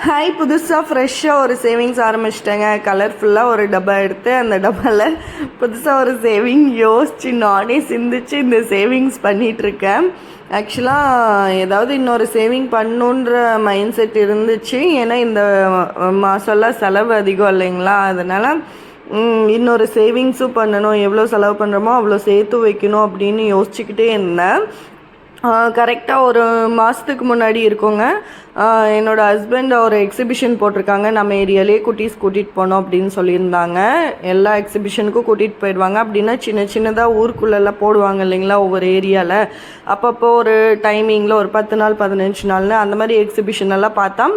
Hi, புதுசாக ஃப்ரெஷ்ஷாக ஒரு சேவிங்ஸ் ஆரம்பிச்சிட்டேங்க. கலர்ஃபுல்லாக ஒரு டப்பா எடுத்து அந்த டப்பாவில் புதுசாக ஒரு சேவிங் யோசித்து நானே சிந்திச்சு இந்த சேவிங்ஸ் பண்ணிகிட்ருக்கேன். ஆக்சுவலாக ஏதாவது இன்னொரு சேவிங் பண்ணுன்ற மைண்ட் செட் இருந்துச்சு. ஏன்னா இந்த மாதம்லாம் செலவு அதிகம் இல்லைங்களா, அதனால் இன்னொரு சேவிங்ஸும் பண்ணணும், எவ்வளோ செலவு பண்ணுறோமோ அவ்வளோ சேர்த்து வைக்கணும் அப்படின்னு யோசிச்சுக்கிட்டே இருந்தேன். கரெக்டாக ஒரு மாதத்துக்கு முன்னாடி இருக்குங்க, என்னோடய ஹஸ்பண்ட் ஒரு எக்ஸிபிஷன் போட்டிருக்காங்க. நம்ம ஏரியாலேயே குட்டீஸ் கூட்டிகிட்டு போனோம் அப்படின்னு சொல்லியிருந்தாங்க. எல்லா எக்ஸிபிஷனுக்கும் கூட்டிகிட்டு போயிடுவாங்க. அப்படின்னா சின்ன சின்னதாக ஊருக்குள்ளெல்லாம் போடுவாங்க இல்லைங்களா, ஒவ்வொரு ஏரியாவில். அப்பப்போ ஒரு டைமிங்கில் ஒரு 10 நாள் 15 நாள்னு அந்த மாதிரி எக்ஸிபிஷன் எல்லாம் பார்த்தா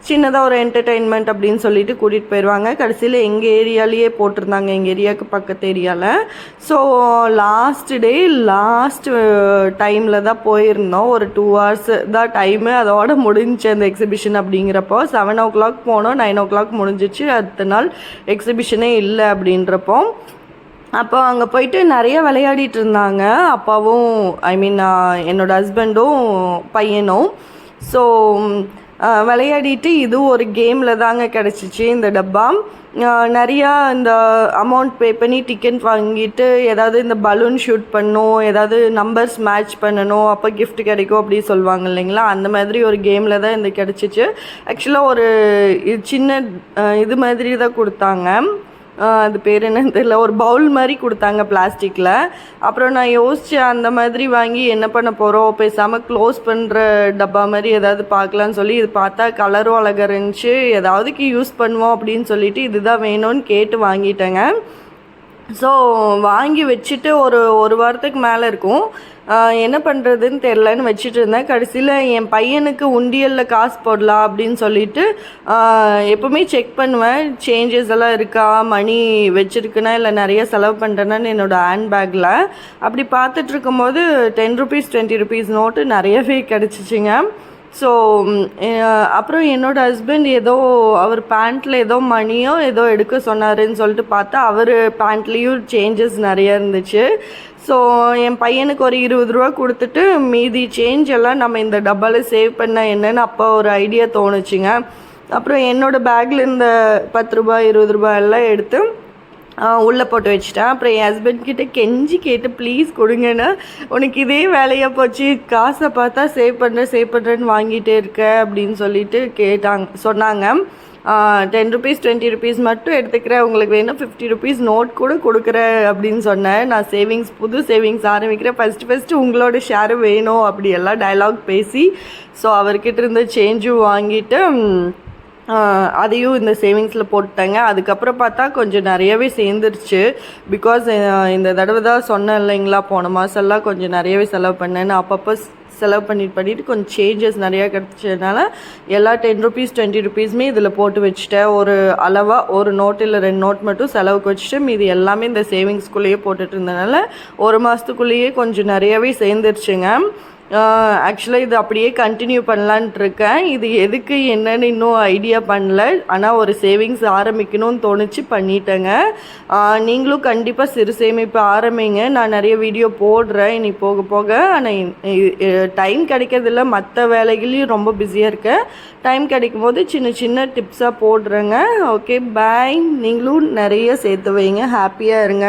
சின்னதாக ஒரு என்டர்டெயின்மெண்ட் அப்படின்னு சொல்லிட்டு கூட்டிகிட்டு போயிடுவாங்க. கடைசியில் எங்கள் ஏரியாலேயே போட்டிருந்தாங்க, எங்கள் ஏரியாவுக்கு பக்கத்து ஏரியாவில். ஸோ லாஸ்ட் டைமில் தான் போயிருந்தோம். ஒரு 2 hours தான் டைமு, அதோட முடிஞ்சு அந்த எக்ஸிபிஷன். அப்படிங்கிறப்போ 7 o'clock போனோம், 9 o'clock முடிஞ்சிச்சு. அடுத்த நாள் எக்ஸிபிஷனே இல்லை அப்படின்றப்போ அப்போ அங்கே போயிட்டு நிறைய விளையாடிட்டு இருந்தாங்க. அப்பாவும் என்னோடய ஹஸ்பண்டும் பையனும். ஸோ விளையாடிட்டு இது ஒரு கேமில் தாங்க கிடச்சிச்சு இந்த டப்பா. நிறையா இந்த அமௌண்ட் பே பண்ணி டிக்கெட் வாங்கிட்டு ஏதாவது இந்த பலூன் ஷூட் பண்ணணும், ஏதாவது நம்பர்ஸ் மேட்ச் பண்ணணும், அப்போ கிஃப்ட் கிடைக்கும் அப்படி சொல்லுவாங்க இல்லைங்களா, அந்த மாதிரி ஒரு கேமில் தான் இந்த கிடச்சிச்சு. ஆக்சுவலாக ஒரு சின்ன இது மாதிரி தான் கொடுத்தாங்க. அது பேர் என்னன்னு தெரியல, ஒரு பவுல் மாதிரி கொடுத்தாங்க பிளாஸ்டிக்கில். அப்புறம் நான் யோசித்தேன், அந்த மாதிரி வாங்கி என்ன பண்ண போகிறோம், பேசாமல் க்ளோஸ் பண்ணுற டப்பா மாதிரி ஏதாவது பார்க்கலான்னு சொல்லி இது பார்த்தா கலரும் அழகாக இருந்துச்சு. ஏதாவதுக்கு யூஸ் பண்ணுவோம் அப்படின்னு சொல்லிட்டு இதுதான் வேணும்னு கேட்டு வாங்கிட்டேங்க. ஸோ வாங்கி வச்சுட்டு ஒரு வாரத்துக்கு மேலே இருக்கும். என்ன பண்ணுறதுன்னு தெரிலன்னு வச்சுட்டு இருந்தேன். கடைசியில் என் பையனுக்கு உண்டியலில் காசு போடலாம் அப்படின்னு சொல்லிட்டு எப்போவுமே செக் பண்ணுவேன், சேஞ்சஸ் எல்லாம் இருக்கா, மணி வச்சுருக்குன்னா இல்லை நிறைய செலவு பண்ணுறேன்னு என்னோடய ஹேண்ட்பேக்கில். அப்படி பார்த்துட்டு இருக்கும்போது 10 rupees 20 rupees நோட்டு நிறையவே கிடச்சிச்சிங்க. ஸோ அப்புறம் என்னோடய ஹஸ்பண்ட் ஏதோ அவர் பேண்ட்டில் ஏதோ மணியோ ஏதோ எடுக்க சொன்னாருன்னு சொல்லிட்டு பார்த்தா அவர் பேண்ட்லேயும் சேஞ்சஸ் நிறையா இருந்துச்சு. ஸோ என் பையனுக்கு ஒரு 20 ரூபா கொடுத்துட்டு மீதி சேஞ்ச் எல்லாம் நம்ம இந்த டப்பாவில் சேவ் பண்ண என்னன்னு அப்போ ஒரு ஐடியா தோணுச்சுங்க. அப்புறம் என்னோடய பேக்கில் இருந்த 10 ரூபாய் 20 ரூபாய் எல்லாம் எடுத்து உள்ளே போட்டு வச்சுட்டேன். அப்புறம் என் ஹஸ்பண்ட் கிட்டே கெஞ்சி கேட்டு ப்ளீஸ் கொடுங்கன்னு, உனக்கு இதே வேலையாக போச்சு, காசை பார்த்தா சேவ் பண்ணுறேன்னு வாங்கிட்டே இருக்க அப்படின்னு சொல்லிட்டு சொன்னாங்க. 10 rupees 20 rupees மட்டும் எடுத்துக்கிறேன், உங்களுக்கு வேணும் 50 rupees நோட் கூட கொடுக்குறேன் அப்படின்னு சொன்னேன். நான் புது சேவிங்ஸ் ஆரம்பிக்கிறேன், ஃபஸ்ட்டு உங்களோட ஷேரு வேணும் அப்படி எல்லாம் டயலாக் பேசி ஸோ அவர்கிட்ட இருந்த சேஞ்சும் வாங்கிட்டு அதையும் இந்த சேவிங்ஸில் போட்டுட்டாங்க. அதுக்கப்புறம் பார்த்தா கொஞ்சம் நிறையவே சேர்ந்துருச்சு. பிகாஸ் இந்த தடவை தான் சொன்னேன் இல்லைங்களா, போன மாதம்லாம் கொஞ்சம் நிறையவே செலவு பண்ணேன்னு. அப்பப்போ செலவு பண்ணிட்டு கொஞ்சம் சேஞ்சஸ் நிறையா கிடச்சதுனால எல்லா 10 rupees 20 rupeesமே இதில் போட்டு வச்சுட்டேன். ஒரு அளவாக ஒரு நோட் இல்லை 2 நோட் மட்டும் செலவுக்கு வச்சுட்டு மீது எல்லாமே இந்த சேவிங்ஸ்குள்ளேயே போட்டுட்டு இருந்தனால ஒரு மாதத்துக்குள்ளேயே கொஞ்சம் நிறையவே சேர்ந்துருச்சுங்க. ஆக்சுவலாக இது அப்படியே கண்டினியூ பண்ணலான்ட்டு இருக்கேன். இது எதுக்கு என்னன்னு இன்னும் ஐடியா பண்ணல, ஆனால் ஒரு சேவிங்ஸ் ஆரம்பிக்கணும்னு தோணுச்சு, பண்ணிட்டேங்க. நீங்களும் கண்டிப்பாக சிறு சேமிப்பு ஆரம்பிங்க. நான் நிறைய வீடியோ போடுறேன் இனி போக போக. ஆனால் டைம் கிடைக்கிறதில்ல, மற்ற வேலைகளையும் ரொம்ப பிஸியாக இருக்கேன். டைம் கிடைக்கும் போது சின்ன சின்ன டிப்ஸாக போடுறேங்க. ஓகே, பாய். நீங்களும் நிறைய சேர்த்து வைங்க, ஹாப்பியாக இருங்க.